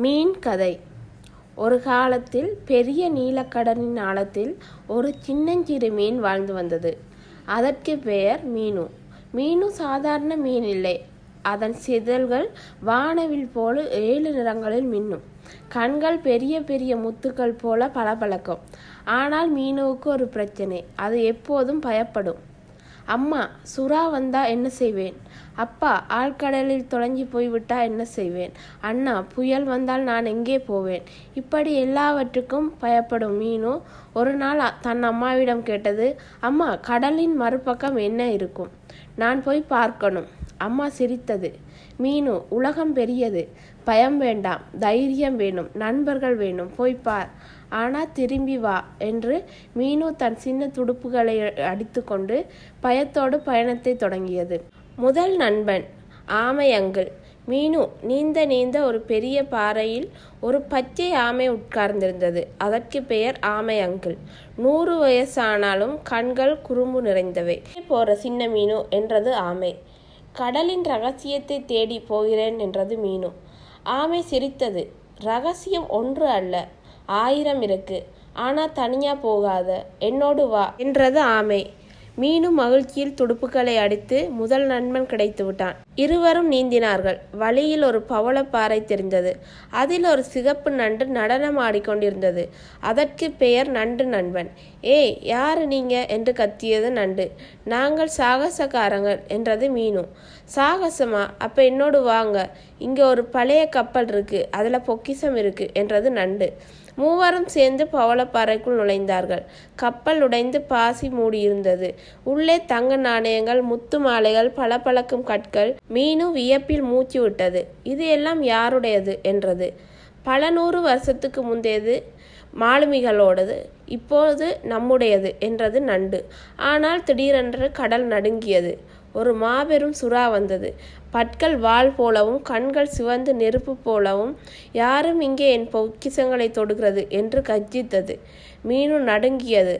மீன் கதை. ஒரு காலத்தில் பெரிய நீலக்கடலின் ஆழத்தில் ஒரு சின்னஞ்சிறு மீன் வாழ்ந்து வந்தது. அதற்கு பெயர் மீனு. மீனு சாதாரண மீன் இல்லை. அதன் செதில்கள் வானவில் போல 7 நிறங்களில் மின்னும். கண்கள் பெரிய பெரிய முத்துக்கள் போல பளபளக்கும். ஆனால் மீனுவுக்கு ஒரு பிரச்சனை. அது எப்போதும் பயப்படும். அம்மா, சுறா வந்தா என்ன செய்வேன்? அப்பா, ஆழ்கடலில் தொலைஞ்சி போய்விட்டா என்ன செய்வேன்? அண்ணா, புயல் வந்தால் நான் எங்கே போவேன்? இப்படி எல்லாவற்றுக்கும் பயப்படும் மீனு ஒரு நாள் தன் அம்மாவிடம் கேட்டது, அம்மா, கடலின் மறுபக்கம் என்ன இருக்கும்? நான் போய் பார்க்கணும். அம்மா சிரித்தது. மீனு, உலகம் பெரியது. பயம் வேண்டாம், தைரியம் வேணும், நண்பர்கள் வேணும், போய் பார். ஆனால் திரும்பி வா என்று மீனு தன் சின்ன துடுப்புகளை அடித்து கொண்டு பயத்தோடு பயணத்தை தொடங்கியது. முதல் நண்பன் ஆமை அங்கிள். மீனு நீந்த நீந்த ஒரு பெரிய பாறையில் ஒரு பச்சை ஆமை உட்கார்ந்திருந்தது. அதற்கு பெயர் ஆமை அங்கிள். 100 வயசானாலும் கண்கள் குறும்பு நிறைந்தவை. போற சின்ன மீனு என்றது ஆமை. கடலின் ரகசியத்தை தேடி போகிறேன் என்றது மீனு. ஆமை சிரித்தது. ரகசியம் 1 அல்ல, 1000 இருக்கு. ஆனா தனியா போகாத, என்னோடு வா என்றது ஆமை. மீனு மகிழ்ச்சியில் துடுப்புகளை அடித்து முதல் நண்பன் கிடைத்து விட்டான். இருவரும் நீந்தினார்கள். வழியில் ஒரு பவளப்பாறை தெரிந்தது. அதில் ஒரு சிகப்பு நண்டு நடனம் ஆடிக்கொண்டிருந்தது. அதற்கு பெயர் நண்டு நண்பன். ஏய், யாரு நீங்க என்று கத்தியது நண்டு. நாங்கள் சாகசக்காரங்கள் என்றது மீனு. சாகசமா? அப்ப என்னோடு வாங்க. இங்க ஒரு பழைய கப்பல் இருக்கு, அதுல பொக்கிஷம் இருக்கு என்றது நண்டு. மூவரும் சேர்ந்து பவளப்பாறைக்குள் நுழைந்தார்கள். கப்பல் உடைந்து பாசி மூடியிருந்தது. உள்ளே தங்க நாணயங்கள், முத்து மாலைகள், பளபளக்கும் கற்கள். மீனு வியப்பில் மூச்சு விட்டது. இது எல்லாம் யாருடையது என்றது. பல 100 வருஷத்துக்கு முந்தையது, மாலுமிகளோடது. இப்போது நம்முடையது என்றது நண்டு. ஆனால் திடீரென்று கடல் நடுங்கியது. ஒரு மாபெரும் சுறா வந்தது. பற்கள் வாள் போலவும் கண்கள் சிவந்து நெருப்பு போலவும். யாரும் இங்கே என் பொக்கிஷங்களை தொடுகிறது என்று கர்ஜித்தது. மீனு நடுங்கியது.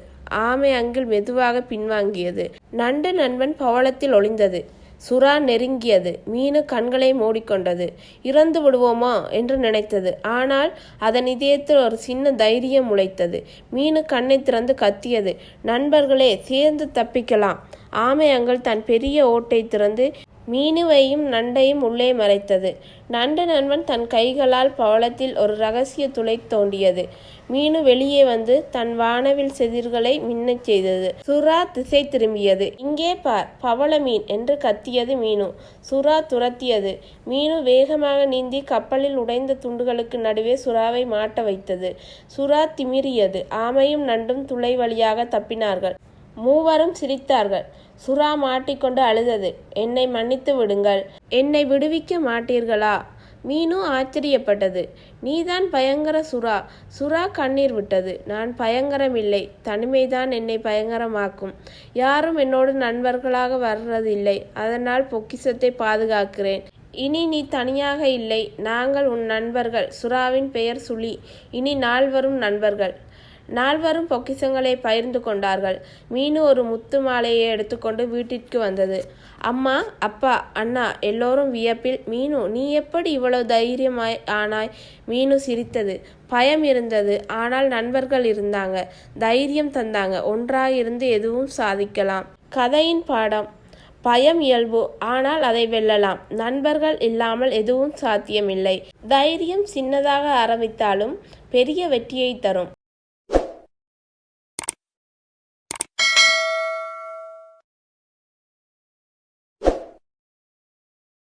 ஆமை அங்கிள் மெதுவாக பின்வாங்கியது. நண்டு நண்பன் பவளத்தில் ஒளிந்தது. சுறா நெருங்கியது. மீனு கண்களை மூடிக்கொண்டது. இறந்து விடுவோமா என்று நினைத்தது. ஆனால் அதன் இதயத்தில் ஒரு சின்ன தைரியம் முளைத்தது. மீனு கண்ணை திறந்து கத்தியது, நண்பர்களே, சேர்ந்து தப்பிக்கலாம். ஆமை அங்கிள் தன் பெரிய ஓட்டை திறந்து மீனுவையும் நண்டையும் உள்ளே மறைத்தது. நண்டு நண்பன் தன் கைகளால் பவளத்தில் ஒரு ரகசிய துளை தோண்டியது. மீனு வெளியே வந்து தன் வானவில் செதிர்களை மின்னச் செய்தது. சுறா திசை திரும்பியது. இங்கே பார், பவள மீன் என்று கத்தியது மீனு. சுறா துரத்தியது. மீனு வேகமாக நீந்தி கப்பலில் உடைந்த துண்டுகளுக்கு நடுவே சுறாவை மாட்ட வைத்தது. சுறா திமிரியது. ஆமையும் நண்டும் துளை வழியாக தப்பினார்கள். மூவரும் சிரித்தார்கள். சுறா மாட்டிக்கொண்டு அழுதது. என்னை மன்னித்து விடுங்கள். என்னை விடுவிக்க மாட்டீர்களா? மீனு ஆச்சரியப்பட்டது. நீதான் பயங்கர சுறா. சுறா கண்ணீர் விட்டது. நான் பயங்கரமில்லை, தனிமைதான் என்னை பயங்கரமாக்கும். யாரும் என்னோடு நண்பர்களாக வர்றதில்லை. அதனால் பொக்கிஷத்தை பாதுகாக்கிறேன். இனி நீ தனியாக இல்லை, நாங்கள் உன் நண்பர்கள். சுறாவின் பெயர் சுழி. இனி 4 நண்பர்கள். 4 பொக்கிஷங்களை பகிர்ந்து கொண்டார்கள். மீனு ஒரு முத்து மாலையை எடுத்துக்கொண்டு வீட்டிற்கு வந்தது. அம்மா, அப்பா, அண்ணா எல்லோரும் வியப்பில், மீனு, நீ எப்படி இவ்வளவு தைரியமாய் ஆனாய்? மீனு சிரித்தது. பயம் இருந்தது, ஆனால் நண்பர்கள் இருந்தாங்க, தைரியம் தந்தாங்க. ஒன்றாக இருந்து எதுவும் சாதிக்கலாம். கதையின் பாடம்: பயம் இயல்பு, ஆனால் அதை வெல்லலாம். நண்பர்கள் இல்லாமல் எதுவும் சாத்தியமில்லை. தைரியம் சின்னதாக ஆரம்பித்தாலும் பெரிய வெற்றியை தரும்.